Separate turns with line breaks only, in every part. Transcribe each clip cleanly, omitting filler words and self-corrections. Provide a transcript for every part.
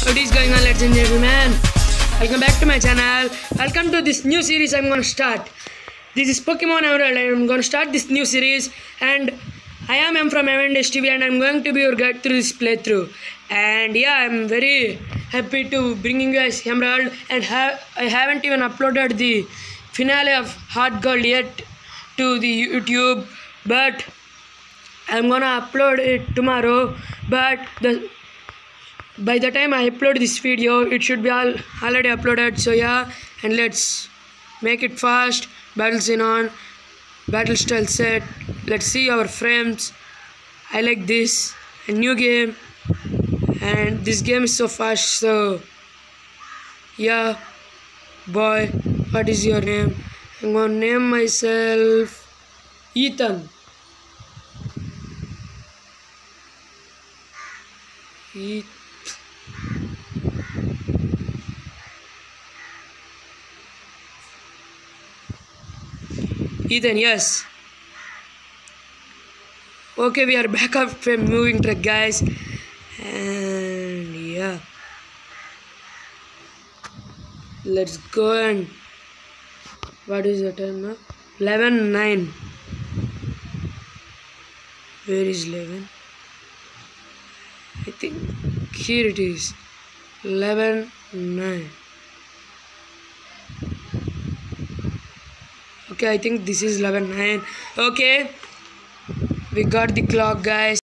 What is going on, ladies and gentlemen? Welcome back to my channel. Welcome to this new series I'm gonna start. This is Pokemon Emerald. I'm gonna start this new series, and I am M from Avendash TV, and I'm going to be your guide through this playthrough. And yeah, I'm very happy to bringing you guys Emerald, and I haven't even uploaded the finale of Heart Gold yet to the YouTube, but I'm gonna upload it tomorrow. But by the time I upload this video, it should be already uploaded. So yeah, and let's make it fast. Battle scene on, battle style set. Let's see our frames. I like this. A new game, and this game is so fast. So yeah, boy, what is your name? I'm gonna name myself Ethan. Ethan, yes. Okay, we are back up from moving truck, guys. And yeah, let's go. And what is the time now? 11:09. Where is 11? I think here it is. 11:09. Okay, I think this is 11:09. Okay, we got the clock, guys.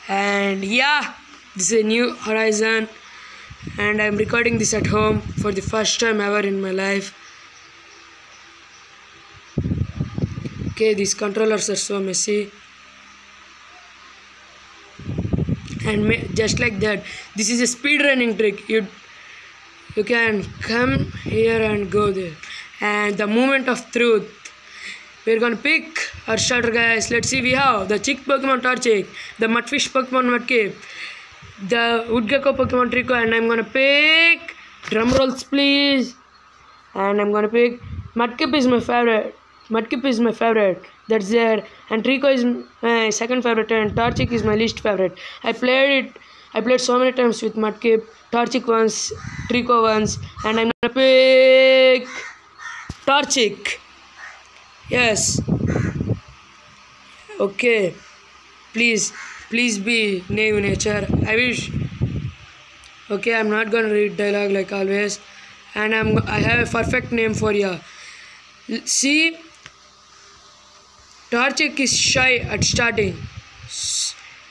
And yeah, this is a new horizon, and I'm recording this at home for the first time ever in my life. Okay, these controllers are so messy, and just like that, this is a speed running trick. You can come here and go there, and the moment of truth. We're gonna pick our starter, guys. Let's see. We have the Chick Pokemon Torchic, the Mudfish Pokemon Mudkip, the Woodgecko Pokemon Trico, and I'm gonna pick, drum rolls please, and I'm gonna pick Mudkip is my favorite. Mudkip is my favorite. That's there. And Trico is my second favorite, and Torchic is my least favorite. I played so many times with Mudkip, Torchic once, Trico once, and I'm gonna pick Torchic. Yes. Okay. Please be name nature. I wish. Okay, I'm not gonna read dialogue like always, and I have a perfect name for you. See, Torchic is shy at starting,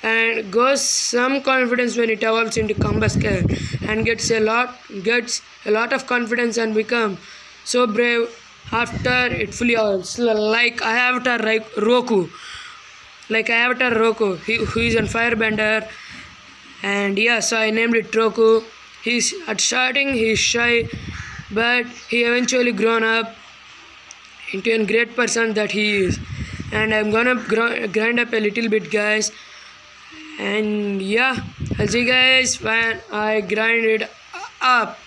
and goes some confidence when it evolves into Combusken, and gets a lot of confidence and become so brave after it fully evolves, like Avatar Roku. Who is on Firebender, and yeah, so I named it Roku. He's at starting he's shy, but he eventually grown up into a great person that he is. And I'm gonna grind up a little bit, guys, and yeah, I'll see you guys when I grind it up.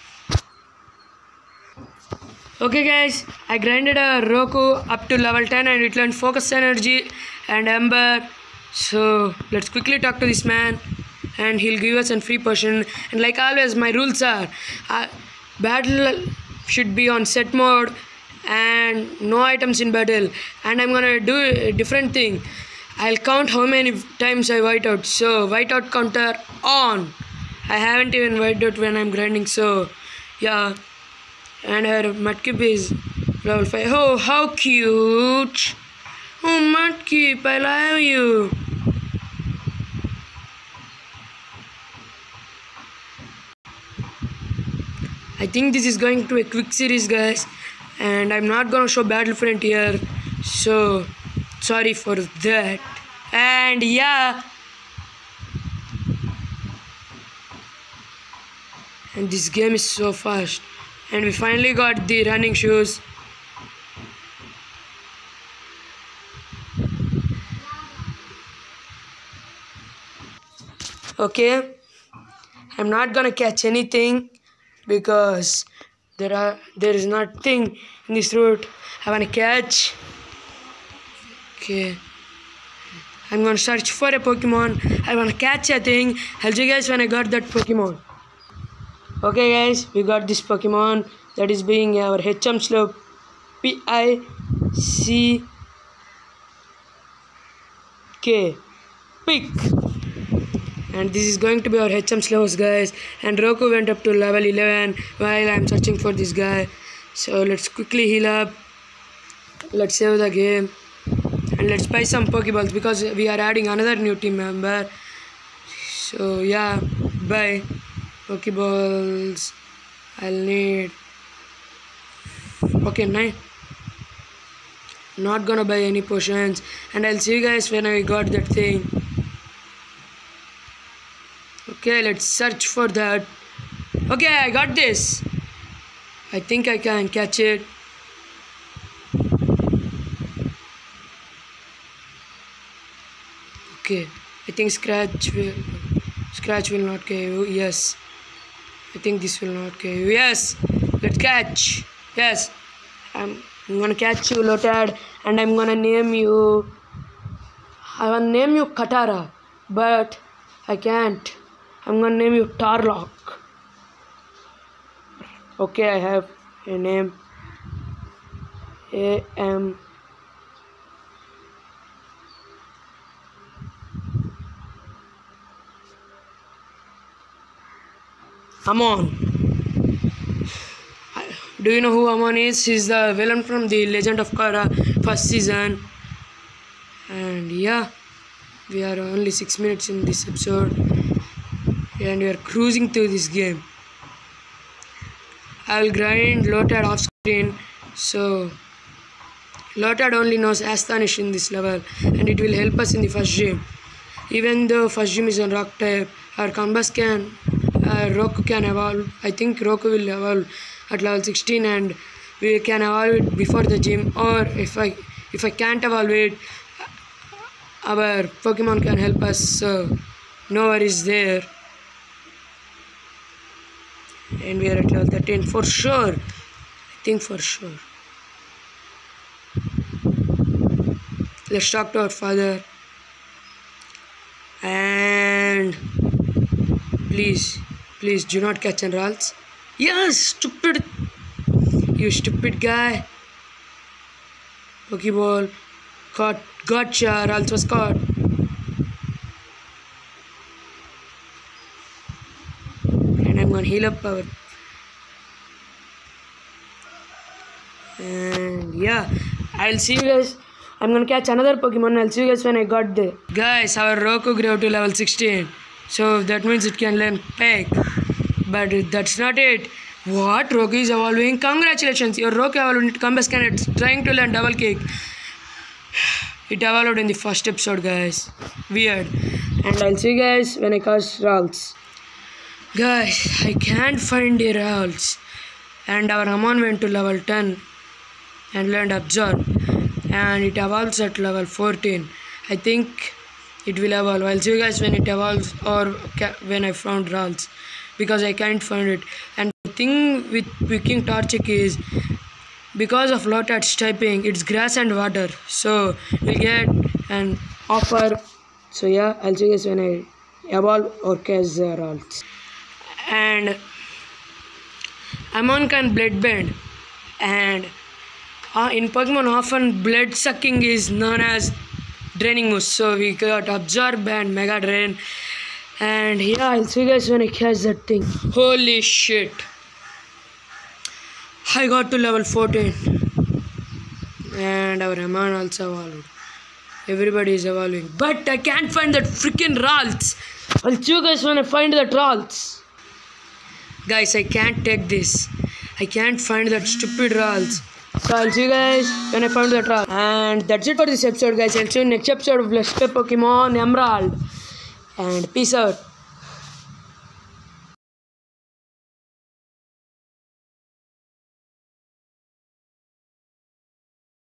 Okay, guys, I grinded a Roku up to level 10, and it learned Focus Energy and Ember. So let's quickly talk to this man, and he'll give us a free potion. And like always, my rules are battle should be on set mode and no items in battle. And I'm gonna do a different thing. I'll count how many times I white out. So white out counter on. I haven't even white out when I'm grinding, so yeah. And her Mudkip is level 5. Oh, how cute! Oh, Mudkip, I love you. I think this is going to be a quick series, guys, and I'm not gonna show Battlefront here, so sorry for that. And yeah, and this game is so fast. And we finally got the running shoes. Okay, I'm not gonna catch anything because there is nothing in this route I wanna catch. Okay, I'm gonna search for a Pokemon. I wanna catch a thing. I'll see you guys when I got that Pokemon. Okay guys, we got this Pokemon that is being our HM Slow PICK. Pick. And this is going to be our HM Slows guys. And Roku went up to level 11 while I'm searching for this guy. So let's quickly heal up. Let's save the game. And let's buy some Pokeballs because we are adding another new team member. So yeah, buy Pokeballs. I'll need. Okay, 9. Not gonna buy any potions. And I'll see you guys when I got that thing. Okay, let's search for that. Okay, I got this. I think I can catch it. Okay, I think Scratch will not KO. Yes, I think this will not KO. Yes, let's catch. Yes, I'm gonna catch you, Lotad, and I'm gonna name you. I wanna name you Katara, but I can't. I'm gonna name you Tarlock. Okay, I have a name. AM. Amon. Do you know who Amon is? He's the villain from the Legend of Korra first season. And yeah, we are only 6 minutes in this episode. And we are cruising through this game. I will grind Lotad off screen. So Lotad only knows Astonish in this level. And it will help us in the first gym. Even though first gym is on rock type, our Combust can Roku can evolve. I think Roku will evolve at level 16 and we can evolve it before the gym, or if I can't evolve it, our Pokemon can help us, so no worries there. And we are at level 13 for sure. I think for sure. Let's talk to our father. And please do not catch an Ralts. Yes, stupid. You stupid guy. Pokeball. Caught. Gotcha. Ralts was caught. And I'm gonna heal up power. And yeah, I'll see you guys. I'm gonna catch another Pokemon. I'll see you guys when I got there. Guys, our Roku grew to level 16. So that means it can learn Peck. But that's not it. What? Roku is evolving? Congratulations! Your Roku evolved into Combust and it's trying to learn Double Kick. It evolved in the first episode, guys. Weird. And I'll see you guys when I catch Ralts. Guys, I can't find the Ralts. And our Amon went to level 10 and learned Absorb. And it evolves at level 14. I think it will evolve. I'll see you guys when it evolves or when I found Ralts, because I can't find it. And the thing with picking Torchic is because of Lotad's typing, it's grass and water, so we'll get an offer. So yeah, I'll see you guys when I evolve or catch the Ralts. And Amon can Blood Bend, and in Pokemon often blood sucking is known as draining moves, so we got Absorb and Mega Drain. And yeah, I'll see you guys when I catch that thing. Holy shit, I got to level 14 and our Amon also evolved. Everybody is evolving, but I can't find that freaking Ralts. I'll see you guys when I find that Ralts. Guys, I can't take this. I can't find that stupid Ralts. So I'll see you guys when I found that Ralts. And that's it for this episode, guys. I'll see you next episode of Let's Play Pokemon Emerald. And peace out.